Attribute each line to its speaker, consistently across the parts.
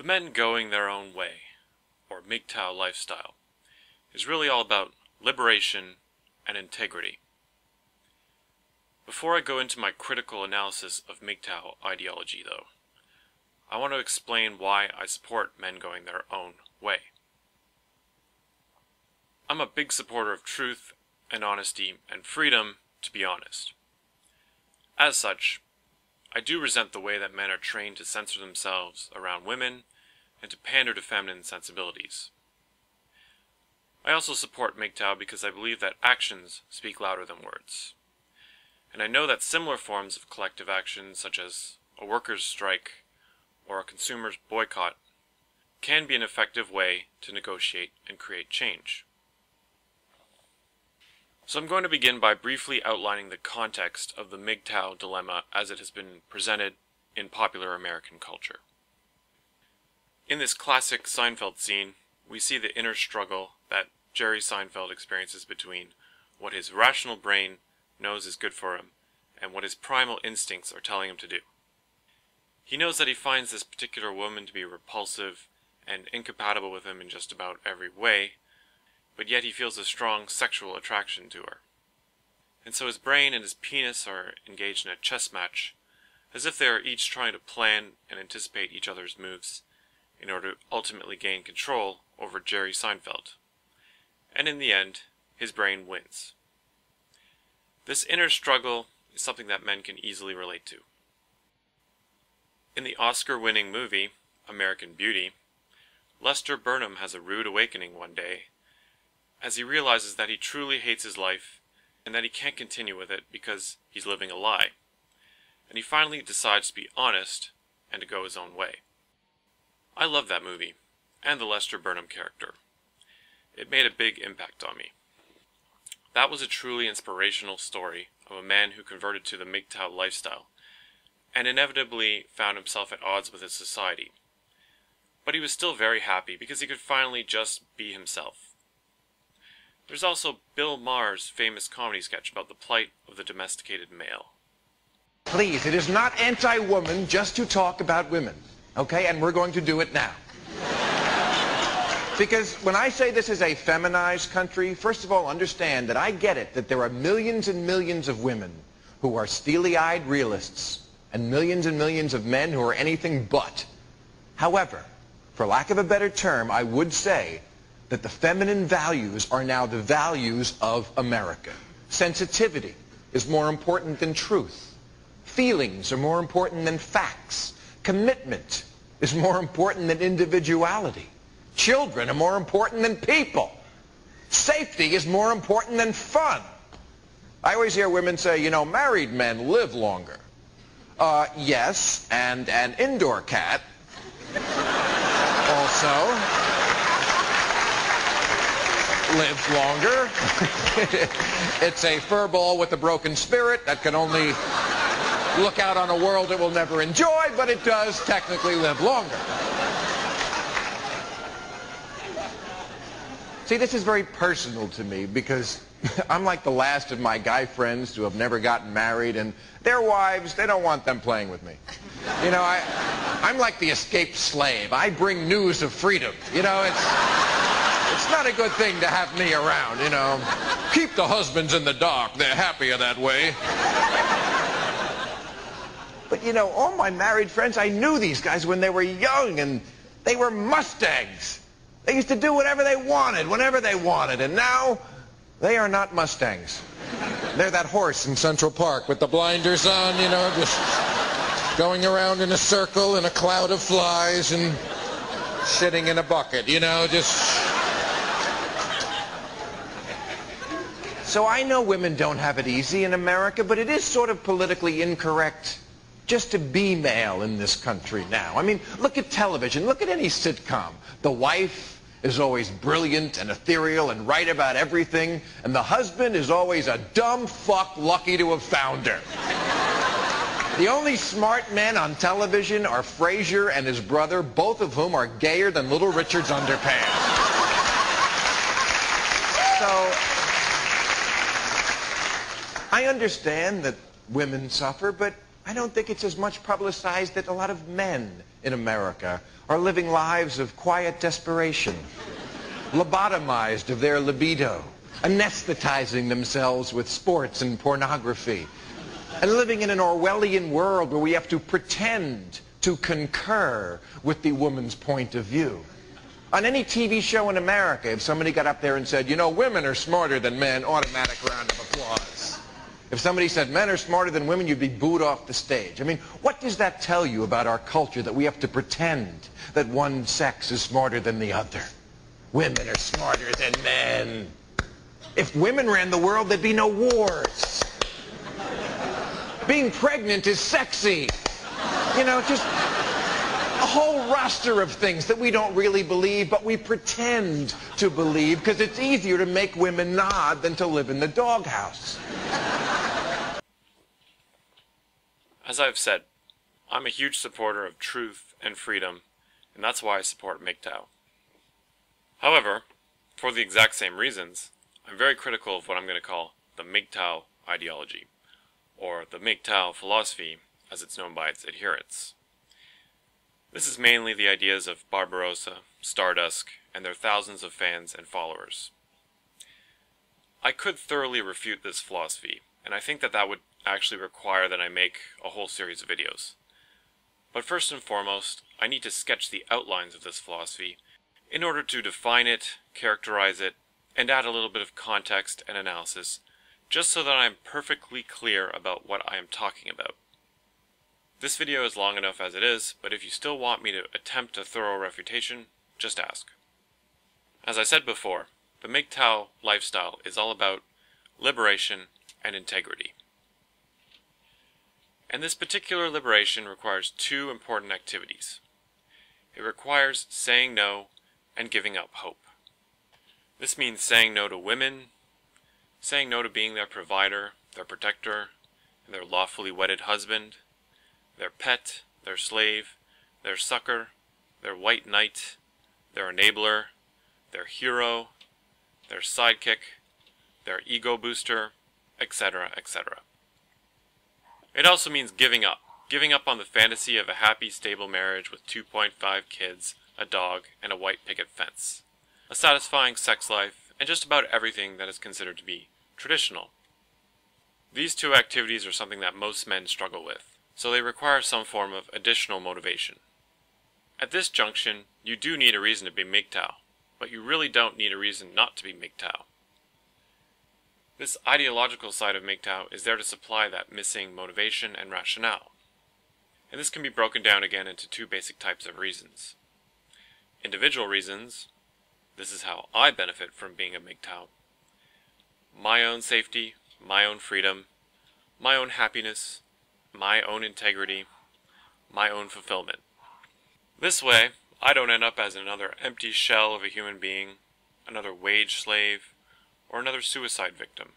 Speaker 1: The men going their own way, or MGTOW lifestyle, is really all about liberation and integrity. Before I go into my critical analysis of MGTOW ideology, though, I want to explain why I support men going their own way. I'm a big supporter of truth and honesty and freedom, to be honest. As such, I do resent the way that men are trained to censor themselves around women and to pander to feminine sensibilities. I also support MGTOW because I believe that actions speak louder than words. And I know that similar forms of collective action, such as a workers' strike or a consumer's boycott, can be an effective way to negotiate and create change. So I'm going to begin by briefly outlining the context of the MGTOW dilemma as it has been presented in popular American culture. In this classic Seinfeld scene, we see the inner struggle that Jerry Seinfeld experiences between what his rational brain knows is good for him and what his primal instincts are telling him to do. He knows that he finds this particular woman to be repulsive and incompatible with him in just about every way, but yet he feels a strong sexual attraction to her. And so his brain and his penis are engaged in a chess match, as if they are each trying to plan and anticipate each other's moves in order to ultimately gain control over Jerry Seinfeld. And in the end, his brain wins. This inner struggle is something that men can easily relate to. In the Oscar-winning movie, American Beauty, Lester Burnham has a rude awakening one day, as he realizes that he truly hates his life and that he can't continue with it because he's living a lie. And he finally decides to be honest and to go his own way. I love that movie, and the Lester Burnham character. It made a big impact on me. That was a truly inspirational story of a man who converted to the MGTOW lifestyle, and inevitably found himself at odds with his society. But he was still very happy because he could finally just be himself. There's also Bill Maher's famous comedy sketch about the plight of the domesticated male.
Speaker 2: Please, it is not anti-woman just to talk about women, okay? And we're going to do it now. Because when I say this is a feminized country, first of all, understand that I get it, that there are millions and millions of women who are steely-eyed realists, and millions of men who are anything but. However, for lack of a better term, I would say that the feminine values are now the values of America. Sensitivity is more important than truth. Feelings are more important than facts. Commitment is more important than individuality. Children are more important than people. Safety is more important than fun. I always hear women say, you know, married men live longer. Yes, and an indoor cat also lives longer. It's a furball with a broken spirit that can only look out on a world it will never enjoy, but it does technically live longer. See, this is very personal to me because I'm like the last of my guy friends who have never gotten married, and their wives, they don't want them playing with me. You know, I'm like the escaped slave. I bring news of freedom. You know, it's not a good thing to have me around, you know. Keep the husbands in the dark. They're happier that way. But, you know, all my married friends, I knew these guys when they were young, and they were Mustangs. They used to do whatever they wanted, whenever they wanted, and now they are not Mustangs. They're that horse in Central Park with the blinders on, you know, just going around in a circle in a cloud of flies and sitting in a bucket, you know, just... So I know women don't have it easy in America, but it is sort of politically incorrect just to be male in this country now. I mean, look at television. Look at any sitcom. The wife is always brilliant and ethereal and right about everything, and the husband is always a dumb fuck lucky to have found her. The only smart men on television are Frasier and his brother, both of whom are gayer than Little Richard's underpants. So, I understand that women suffer, but I don't think it's as much publicized that a lot of men in America are living lives of quiet desperation, lobotomized of their libido, anesthetizing themselves with sports and pornography, and living in an Orwellian world where we have to pretend to concur with the woman's point of view. On any TV show in America, if somebody got up there and said, you know, women are smarter than men, automatic round of applause. If somebody said men are smarter than women, you'd be booed off the stage. I mean, what does that tell you about our culture, that we have to pretend that one sex is smarter than the other? Women are smarter than men. If women ran the world, there'd be no wars. Being pregnant is sexy. You know, just a whole roster of things that we don't really believe, but we pretend to believe because it's easier to make women nod than to live in the doghouse.
Speaker 1: As I've said, I'm a huge supporter of truth and freedom, and that's why I support MGTOW. However, for the exact same reasons, I'm very critical of what I'm going to call the MGTOW ideology, or the MGTOW philosophy as it's known by its adherents. This is mainly the ideas of Barbarossaaaa, Stardusk, and their thousands of fans and followers. I could thoroughly refute this philosophy, and I think that would actually require that I make a whole series of videos. But first and foremost, I need to sketch the outlines of this philosophy in order to define it, characterize it, and add a little bit of context and analysis, just so that I'm perfectly clear about what I am talking about. This video is long enough as it is, but if you still want me to attempt a thorough refutation, just ask. As I said before, the MGTOW lifestyle is all about liberation and integrity. And this particular liberation requires two important activities. It requires saying no and giving up hope. This means saying no to women, saying no to being their provider, their protector, and their lawfully wedded husband, their pet, their slave, their succor, their white knight, their enabler, their hero, their sidekick, their ego booster, etc., etc. It also means giving up on the fantasy of a happy, stable marriage with 2.5 kids, a dog, and a white picket fence, a satisfying sex life, and just about everything that is considered to be traditional. These two activities are something that most men struggle with, so they require some form of additional motivation. At this junction, you do need a reason to be MGTOW, but you really don't need a reason not to be MGTOW. This ideological side of MGTOW is there to supply that missing motivation and rationale. And this can be broken down again into two basic types of reasons. Individual reasons, this is how I benefit from being a MGTOW. My own safety, my own freedom, my own happiness, my own integrity, my own fulfillment. This way, I don't end up as another empty shell of a human being, another wage slave, or another suicide victim.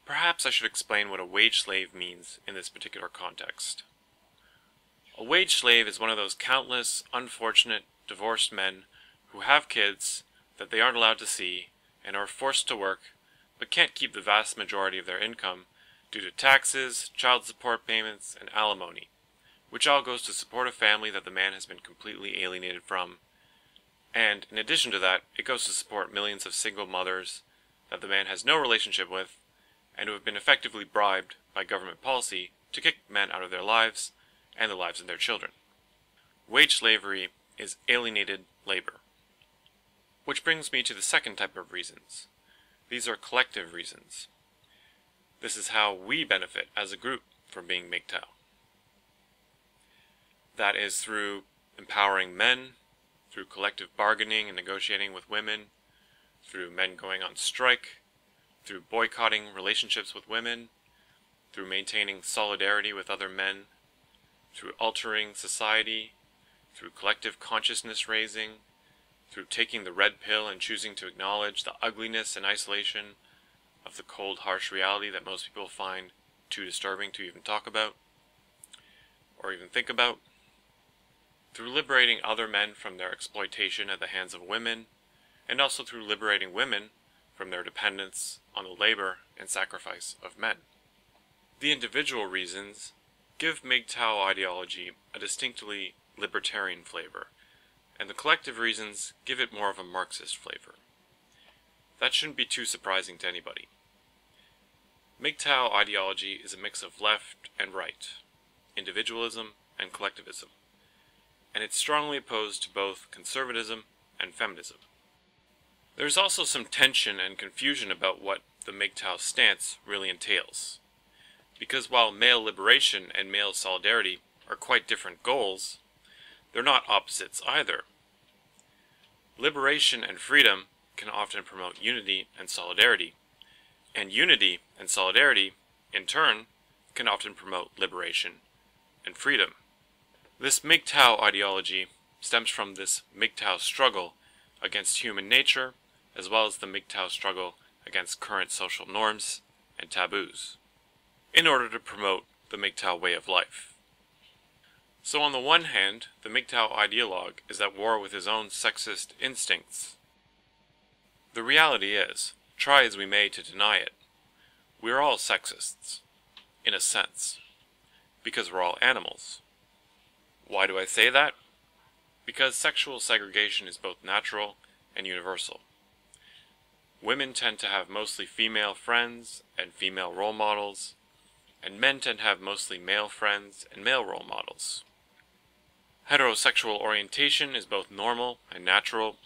Speaker 1: Perhaps I should explain what a wage slave means in this particular context. A wage slave is one of those countless, unfortunate, divorced men who have kids that they aren't allowed to see and are forced to work, but can't keep the vast majority of their income due to taxes, child support payments, and alimony, which all goes to support a family that the man has been completely alienated from. And in addition to that, it goes to support millions of single mothers that the man has no relationship with, and who have been effectively bribed by government policy to kick men out of their lives and the lives of their children. Wage slavery is alienated labor. Which brings me to the second type of reasons. These are collective reasons. This is how we benefit as a group from being MGTOW. That is through empowering men, through collective bargaining and negotiating with women, through men going on strike, through boycotting relationships with women, through maintaining solidarity with other men, through altering society, through collective consciousness raising, through taking the red pill and choosing to acknowledge the ugliness and isolation of the cold, harsh reality that most people find too disturbing to even talk about, or even think about, through liberating other men from their exploitation at the hands of women, and also through liberating women from their dependence on the labor and sacrifice of men. The individual reasons give MGTOW ideology a distinctly libertarian flavor, and the collective reasons give it more of a Marxist flavor. That shouldn't be too surprising to anybody. MGTOW ideology is a mix of left and right, individualism and collectivism, and it's strongly opposed to both conservatism and feminism. There's also some tension and confusion about what the MGTOW stance really entails, because while male liberation and male solidarity are quite different goals, they're not opposites either. Liberation and freedom can often promote unity and solidarity, and unity and solidarity, in turn, can often promote liberation and freedom. This MGTOW ideology stems from this MGTOW struggle against human nature, as well as the MGTOW struggle against current social norms and taboos, in order to promote the MGTOW way of life. So on the one hand, the MGTOW ideologue is at war with his own sexist instincts. The reality is, try as we may to deny it, we're all sexists, in a sense, because we're all animals. Why do I say that? Because sexual segregation is both natural and universal. Women tend to have mostly female friends and female role models, and men tend to have mostly male friends and male role models. Heterosexual orientation is both normal and natural,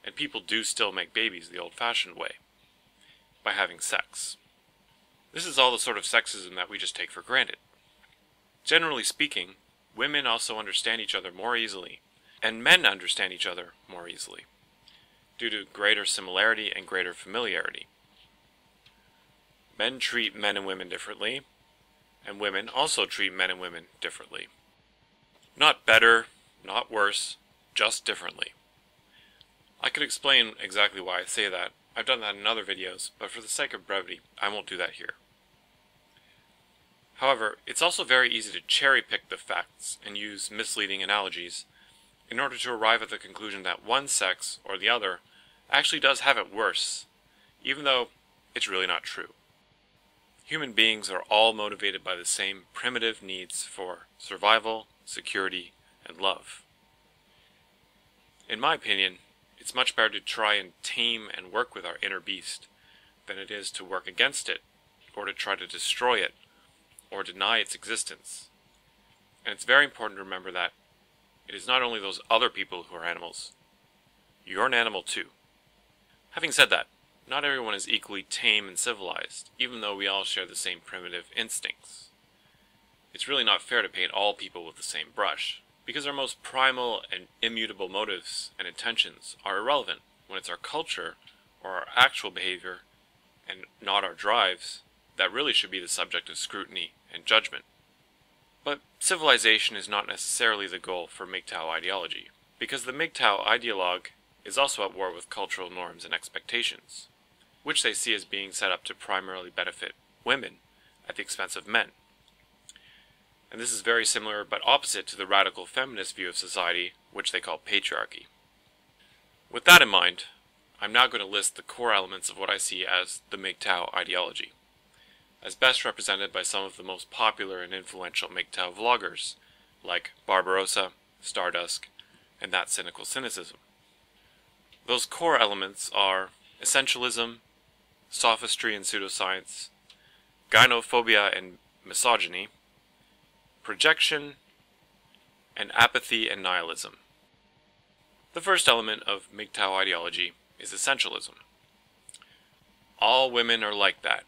Speaker 1: and people do still make babies the old-fashioned way, by having sex. This is all the sort of sexism that we just take for granted. Generally speaking, women also understand each other more easily, and men understand each other more easily, due to greater similarity and greater familiarity. Men treat men and women differently, and women also treat men and women differently. Not better, not worse, just differently. I could explain exactly why I say that. I've done that in other videos, but for the sake of brevity, I won't do that here. However, it's also very easy to cherry-pick the facts and use misleading analogies in order to arrive at the conclusion that one sex, or the other, actually does have it worse, even though it's really not true. Human beings are all motivated by the same primitive needs for survival, security, and love. In my opinion, it's much better to try and tame and work with our inner beast than it is to work against it, or to try to destroy it, or deny its existence. And it's very important to remember that it is not only those other people who are animals. You're an animal too. Having said that, not everyone is equally tame and civilized, even though we all share the same primitive instincts. It's really not fair to paint all people with the same brush, because our most primal and immutable motives and intentions are irrelevant when it's our culture or our actual behavior, and not our drives, that really should be the subject of scrutiny and judgment. But civilization is not necessarily the goal for MGTOW ideology, because the MGTOW ideologue is also at war with cultural norms and expectations, which they see as being set up to primarily benefit women at the expense of men. And this is very similar but opposite to the radical feminist view of society, which they call patriarchy. With that in mind, I'm now going to list the core elements of what I see as the MGTOW ideology, as best represented by some of the most popular and influential MGTOW vloggers, like Barbarossaaaa, Stardusk, and ThatCynicalCynicism. Those core elements are essentialism, sophistry and pseudoscience, gynophobia and misogyny, projection, and apathy and nihilism. The first element of MGTOW ideology is essentialism. All women are like that.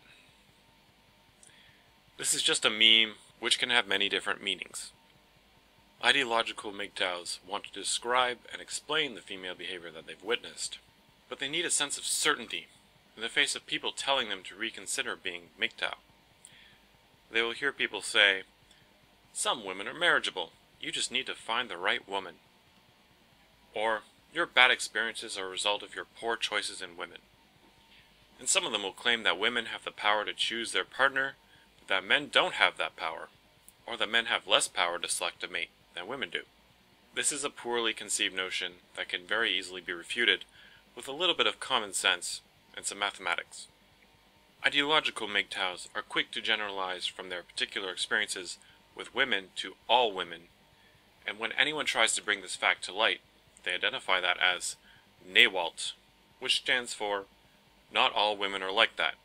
Speaker 1: This is just a meme which can have many different meanings. Ideological MGTOWs want to describe and explain the female behavior that they've witnessed, but they need a sense of certainty in the face of people telling them to reconsider being MGTOW. They will hear people say, "Some women are marriageable, you just need to find the right woman." Or, "Your bad experiences are a result of your poor choices in women." And some of them will claim that women have the power to choose their partner, but that men don't have that power, or that men have less power to select a mate than women do. This is a poorly conceived notion that can very easily be refuted with a little bit of common sense and some mathematics. Ideological MGTOWs are quick to generalize from their particular experiences with women to all women, and when anyone tries to bring this fact to light, they identify that as NAMGTOWALT, which stands for Not All Women Are Like That,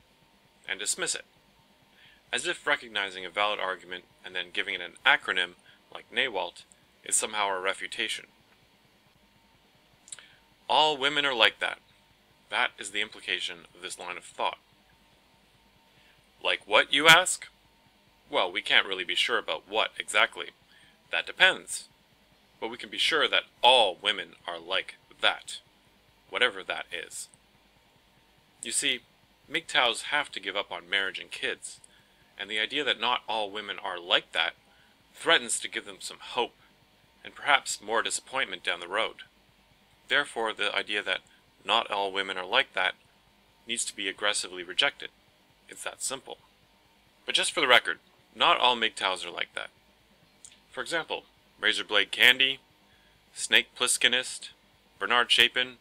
Speaker 1: and dismiss it, as if recognizing a valid argument and then giving it an acronym like NAMGTOWALT is somehow a refutation. All women are like that. That is the implication of this line of thought. Like what, you ask? Well, we can't really be sure about what exactly. That depends. But we can be sure that all women are like that, whatever that is. You see, MGTOWs have to give up on marriage and kids, and the idea that not all women are like that threatens to give them some hope, and perhaps more disappointment down the road. Therefore, the idea that not all women are like that needs to be aggressively rejected. It's that simple. But just for the record, not all MGTOWs are like that. For example, Razorblade Candy, Snake Plisskenist, Bernard Chapin,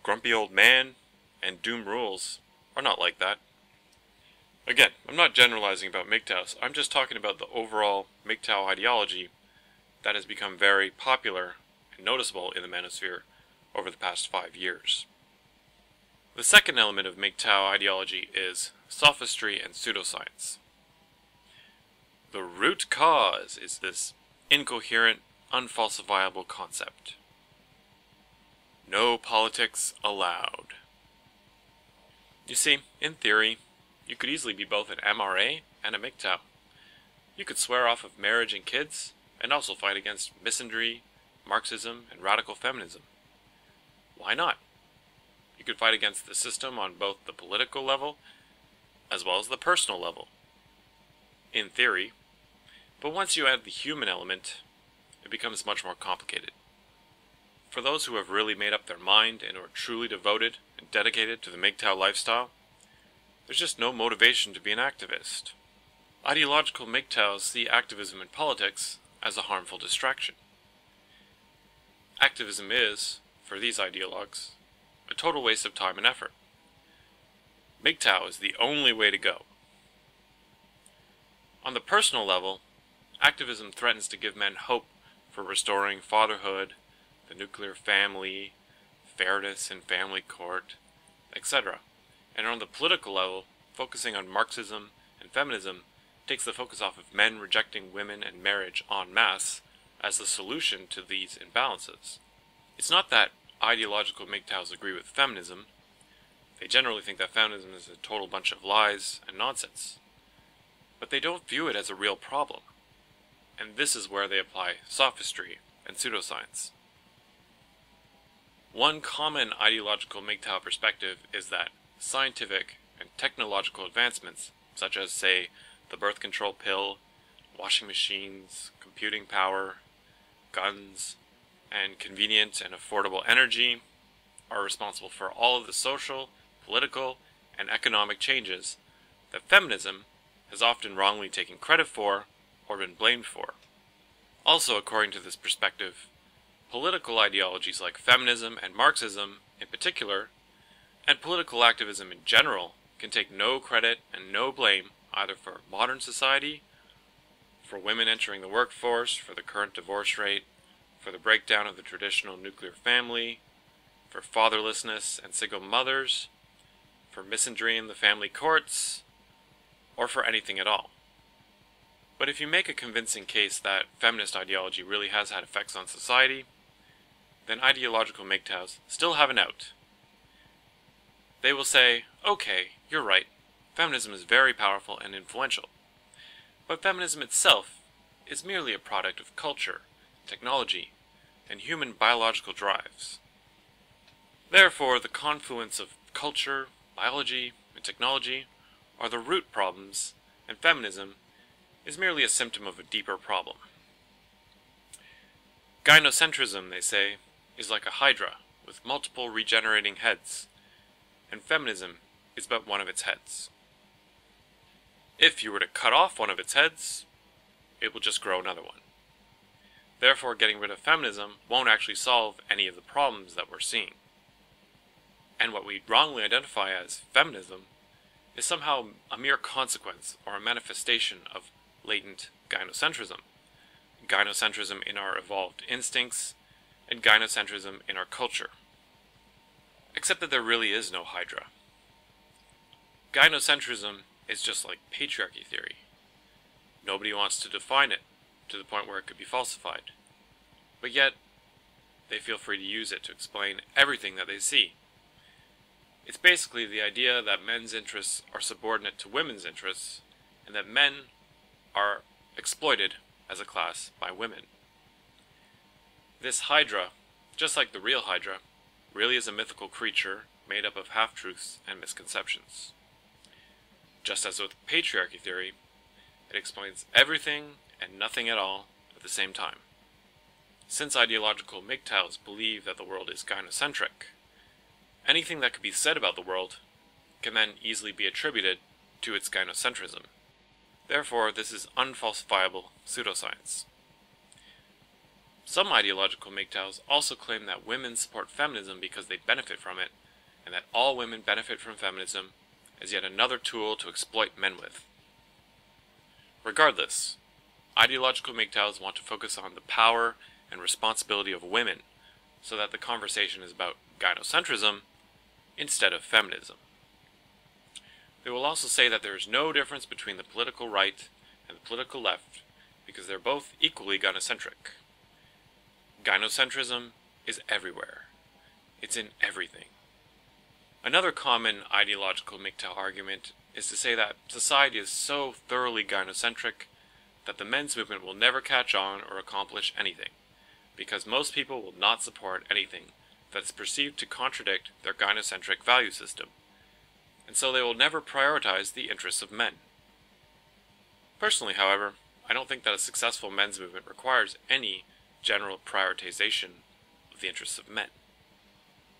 Speaker 1: Grumpy Old Man, and Doom Rules are not like that. Again, I'm not generalizing about MGTOWs, I'm just talking about the overall MGTOW ideology that has become very popular and noticeable in the manosphere over the past 5 years. The second element of MGTOW ideology is sophistry and pseudoscience. The root cause is this incoherent, unfalsifiable concept. No politics allowed. You see, in theory, you could easily be both an MRA and a MGTOW. You could swear off of marriage and kids, and also fight against misandry, Marxism, and radical feminism. Why not? You could fight against the system on both the political level as well as the personal level. In theory, but once you add the human element, it becomes much more complicated. For those who have really made up their mind and are truly devoted and dedicated to the MGTOW lifestyle, there's just no motivation to be an activist. Ideological MGTOWs see activism in politics as a harmful distraction. Activism is, for these ideologues, a total waste of time and effort. MGTOW is the only way to go. On the personal level, activism threatens to give men hope for restoring fatherhood, the nuclear family, fairness in family court, etc. And on the political level, focusing on Marxism and feminism takes the focus off of men rejecting women and marriage en masse as the solution to these imbalances. It's not that ideological MGTOWs agree with feminism. They generally think that feminism is a total bunch of lies and nonsense. But they don't view it as a real problem. And this is where they apply sophistry and pseudoscience. One common ideological MGTOW perspective is that scientific and technological advancements, such as, say, the birth control pill, washing machines, computing power, guns, and convenient and affordable energy, are responsible for all of the social, political, and economic changes that feminism has often wrongly taken credit for or been blamed for. Also, according to this perspective, political ideologies like feminism and Marxism in particular, and political activism in general, can take no credit and no blame either for modern society, for women entering the workforce, for the current divorce rate, for the breakdown of the traditional nuclear family, for fatherlessness and single mothers, for misandry in the family courts, or for anything at all. But if you make a convincing case that feminist ideology really has had effects on society, then ideological MGTOWs still have an out. They will say, okay, you're right, feminism is very powerful and influential, but feminism itself is merely a product of culture, technology, and human biological drives. Therefore, the confluence of culture, biology, and technology are the root problems, and feminism is merely a symptom of a deeper problem. Gynocentrism, they say, is like a hydra with multiple regenerating heads, and feminism is but one of its heads. If you were to cut off one of its heads, it will just grow another one. Therefore, getting rid of feminism won't actually solve any of the problems that we're seeing. And what we wrongly identify as feminism is somehow a mere consequence or a manifestation of latent gynocentrism, gynocentrism in our evolved instincts, and gynocentrism in our culture. Except that there really is no Hydra. Gynocentrism is just like patriarchy theory. Nobody wants to define it to the point where it could be falsified. But yet, they feel free to use it to explain everything that they see. It's basically the idea that men's interests are subordinate to women's interests, and that men are exploited as a class by women. This Hydra, just like the real Hydra, really is a mythical creature made up of half-truths and misconceptions. Just as with patriarchy theory, it explains everything and nothing at all at the same time. Since ideological MGTOWs believe that the world is gynocentric, anything that could be said about the world can then easily be attributed to its gynocentrism. Therefore, this is unfalsifiable pseudoscience. Some ideological MGTOWs also claim that women support feminism because they benefit from it, and that all women benefit from feminism as yet another tool to exploit men with. Regardless, ideological MGTOWs want to focus on the power and responsibility of women, so that the conversation is about gynocentrism instead of feminism. They will also say that there is no difference between the political right and the political left, because they're both equally gynocentric. Gynocentrism is everywhere. It's in everything. Another common ideological MGTOW argument is to say that society is so thoroughly gynocentric that the men's movement will never catch on or accomplish anything, because most people will not support anything that is perceived to contradict their gynocentric value system, and so they will never prioritize the interests of men. Personally, however, I don't think that a successful men's movement requires any general prioritization of the interests of men.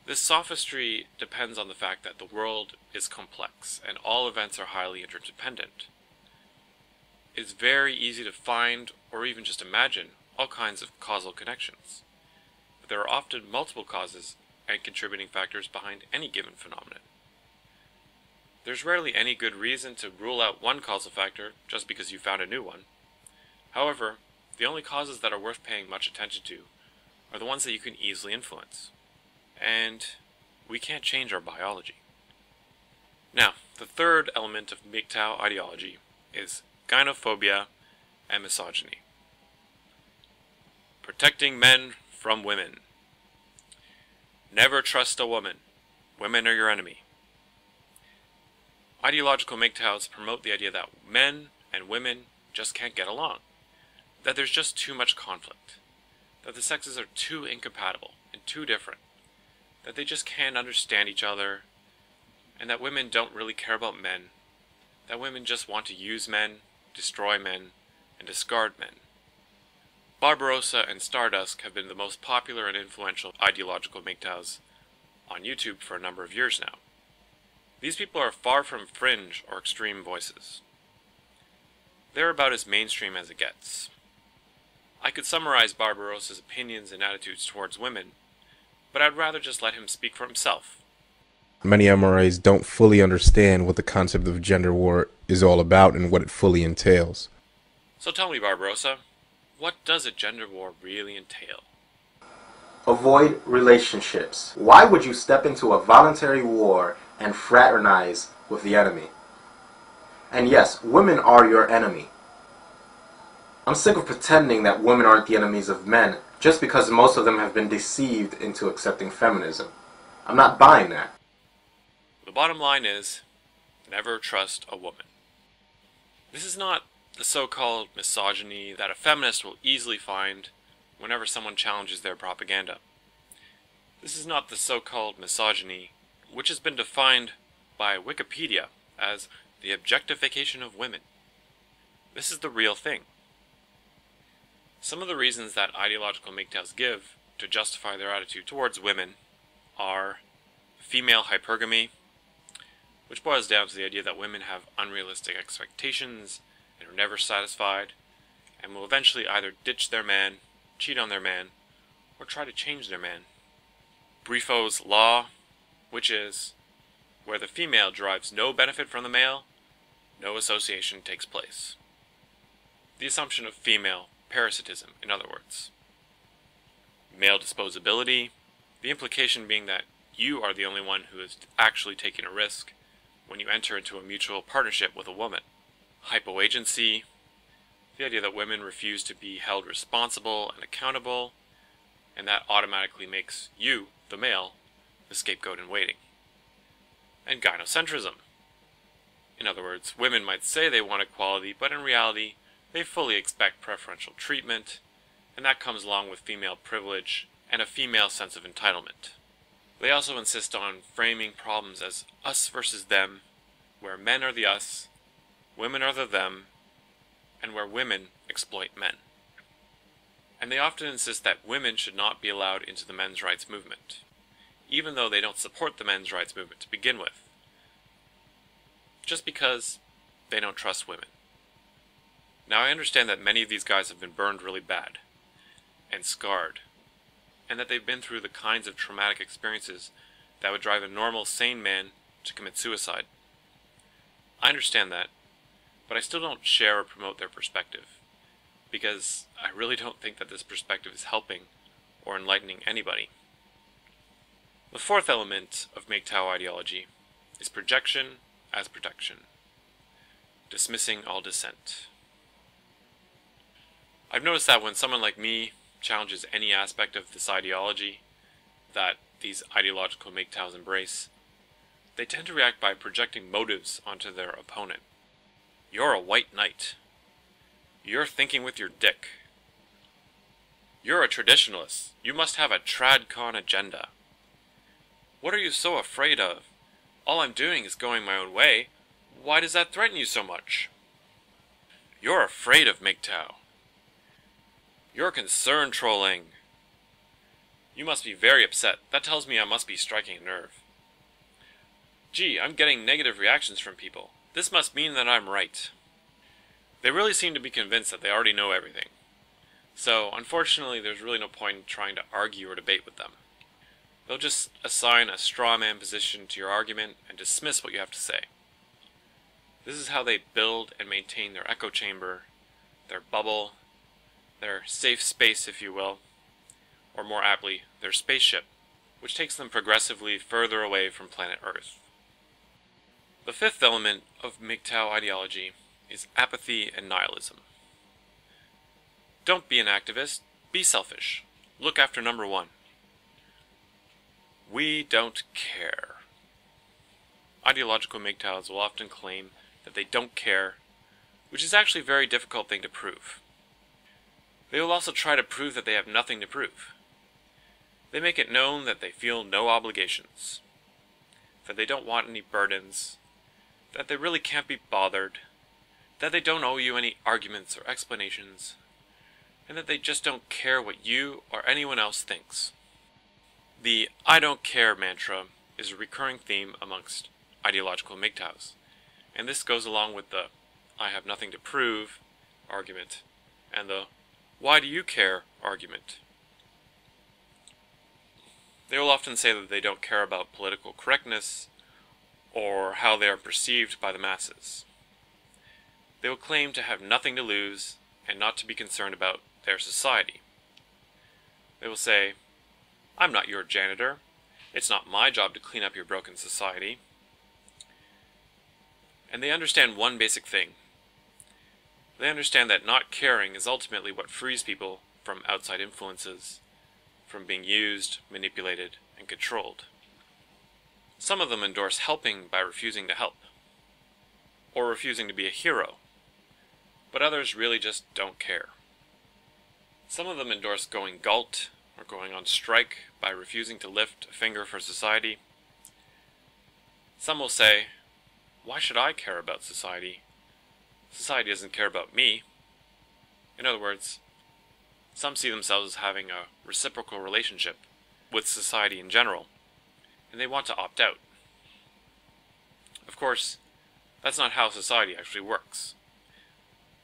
Speaker 1: This sophistry depends on the fact that the world is complex and all events are highly interdependent. It is very easy to find, or even just imagine, all kinds of causal connections. But there are often multiple causes and contributing factors behind any given phenomenon. There's rarely any good reason to rule out one causal factor just because you found a new one. However, the only causes that are worth paying much attention to are the ones that you can easily influence. And we can't change our biology. Now, the third element of MGTOW ideology is gynophobia and misogyny. Protecting men from women. Never trust a woman. Women are your enemy. Ideological MGTOWs promote the idea that men and women just can't get along, that there's just too much conflict, that the sexes are too incompatible and too different, that they just can't understand each other, and that women don't really care about men, that women just want to use men, destroy men, and discard men. Barbarossaaaa and Stardusk have been the most popular and influential ideological MGTOWs on YouTube for a number of years now. These people are far from fringe or extreme voices. They're about as mainstream as it gets. I could summarize Barbarossaa's opinions and attitudes towards women, but I'd rather just let him speak for himself.
Speaker 3: Many MRAs don't fully understand what the concept of gender war is all about and what it fully entails.
Speaker 1: So tell me, Barbarossaaaa, what does a gender war really entail?
Speaker 4: Avoid relationships. Why would you step into a voluntary war and fraternize with the enemy? And yes, women are your enemy. I'm sick of pretending that women aren't the enemies of men just because most of them have been deceived into accepting feminism. I'm not buying that.
Speaker 1: The bottom line is, never trust a woman. This is not the so-called misogyny that a feminist will easily find whenever someone challenges their propaganda. This is not the so-called misogyny which has been defined by Wikipedia as the objectification of women. This is the real thing. Some of the reasons that ideological MGTOWs give to justify their attitude towards women are female hypergamy, which boils down to the idea that women have unrealistic expectations and are never satisfied, and will eventually either ditch their man, cheat on their man, or try to change their man. Brifo's law, which is, where the female derives no benefit from the male, no association takes place. the assumption of female parasitism, in other words. Male disposability, the implication being that you are the only one who is actually taking a risk when you enter into a mutual partnership with a woman. Hypoagency, the idea that women refuse to be held responsible and accountable, and that automatically makes you, the male, the scapegoat in waiting. And gynocentrism. In other words, women might say they want equality, but in reality, they fully expect preferential treatment, and that comes along with female privilege and a female sense of entitlement. They also insist on framing problems as us versus them, where men are the us, women are the them, and where women exploit men. And they often insist that women should not be allowed into the men's rights movement, even though they don't support the men's rights movement to begin with, just because they don't trust women. Now I understand that many of these guys have been burned really bad, and scarred, and that they've been through the kinds of traumatic experiences that would drive a normal, sane man to commit suicide. I understand that, but I still don't share or promote their perspective, because I really don't think that this perspective is helping or enlightening anybody. The fourth element of MGTOW ideology is projection as protection, dismissing all dissent. I've noticed that when someone like me challenges any aspect of this ideology that these ideological MGTOWs embrace, they tend to react by projecting motives onto their opponent. You're a white knight. You're thinking with your dick. You're a traditionalist. You must have a tradcon agenda. What are you so afraid of? All I'm doing is going my own way. Why does that threaten you so much? You're afraid of MGTOW. You're concern trolling. You must be very upset. That tells me I must be striking a nerve. Gee, I'm getting negative reactions from people. This must mean that I'm right. They really seem to be convinced that they already know everything. So, unfortunately, there's really no point in trying to argue or debate with them. They'll just assign a straw man position to your argument and dismiss what you have to say. This is how they build and maintain their echo chamber, their bubble, their safe space, if you will, or more aptly, their spaceship, which takes them progressively further away from planet Earth. The fifth element of MGTOW ideology is apathy and nihilism. Don't be an activist, be selfish. Look after number one. We don't care. Ideological MGTOWs will often claim that they don't care, which is actually a very difficult thing to prove. They will also try to prove that they have nothing to prove. They make it known that they feel no obligations, that they don't want any burdens, that they really can't be bothered, that they don't owe you any arguments or explanations, and that they just don't care what you or anyone else thinks. The I don't care mantra is a recurring theme amongst ideological MGTOWs, and this goes along with the I have nothing to prove argument and the why do you care argument. They will often say that they don't care about political correctness or how they are perceived by the masses. They will claim to have nothing to lose and not to be concerned about their society. They will say, I'm not your janitor. It's not my job to clean up your broken society. And they understand one basic thing. They understand that not caring is ultimately what frees people from outside influences, from being used, manipulated, and controlled. Some of them endorse helping by refusing to help, or refusing to be a hero, but others really just don't care. Some of them endorse going galt, or going on strike by refusing to lift a finger for society. Some will say, why should I care about society? Society doesn't care about me. In other words, some see themselves as having a reciprocal relationship with society in general, and they want to opt out. Of course, that's not how society actually works.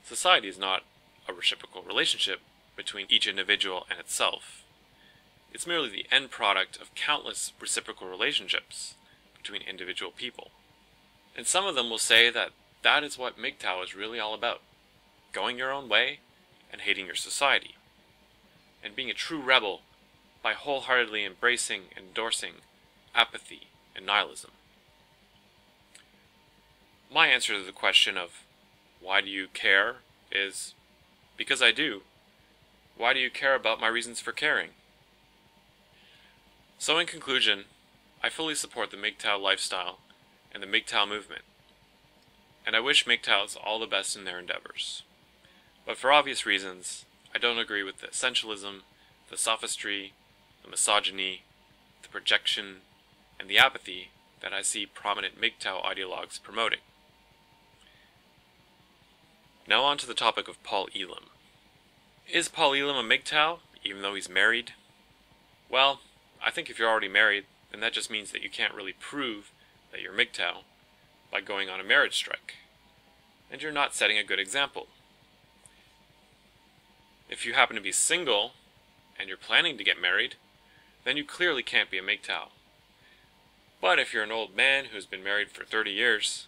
Speaker 1: Society is not a reciprocal relationship between each individual and itself. It's merely the end product of countless reciprocal relationships between individual people. And some of them will say that that is what MGTOW is really all about. going your own way and hating your society, and being a true rebel by wholeheartedly embracing and endorsing apathy and nihilism. My answer to the question of why do you care is because I do. Why do you care about my reasons for caring? So in conclusion, I fully support the MGTOW lifestyle and the MGTOW movement, and I wish MGTOWs all the best in their endeavors. But for obvious reasons, I don't agree with the essentialism, the sophistry, the misogyny, the projection, and the apathy that I see prominent MGTOW ideologues promoting. Now on to the topic of Paul Elam. Is Paul Elam a MGTOW, even though he's married? Well, I think if you're already married, then that just means that you can't really prove that you're MGTOW by going on a marriage strike, and you're not setting a good example. If you happen to be single, and you're planning to get married, then you clearly can't be a MGTOW. But if you're an old man who's been married for 30 years,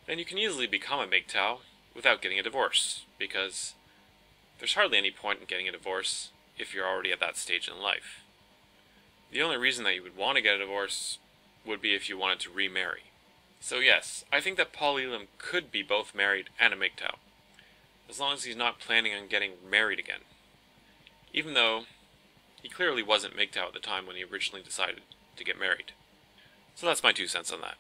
Speaker 1: then you can easily become a MGTOW without getting a divorce, because there's hardly any point in getting a divorce if you're already at that stage in life. The only reason that you would want to get a divorce would be if you wanted to remarry. So yes, I think that Paul Elam could be both married and a MGTOW, as long as he's not planning on getting married again. Even though he clearly wasn't MGTOW at the time when he originally decided to get married. So that's my 2 cents on that.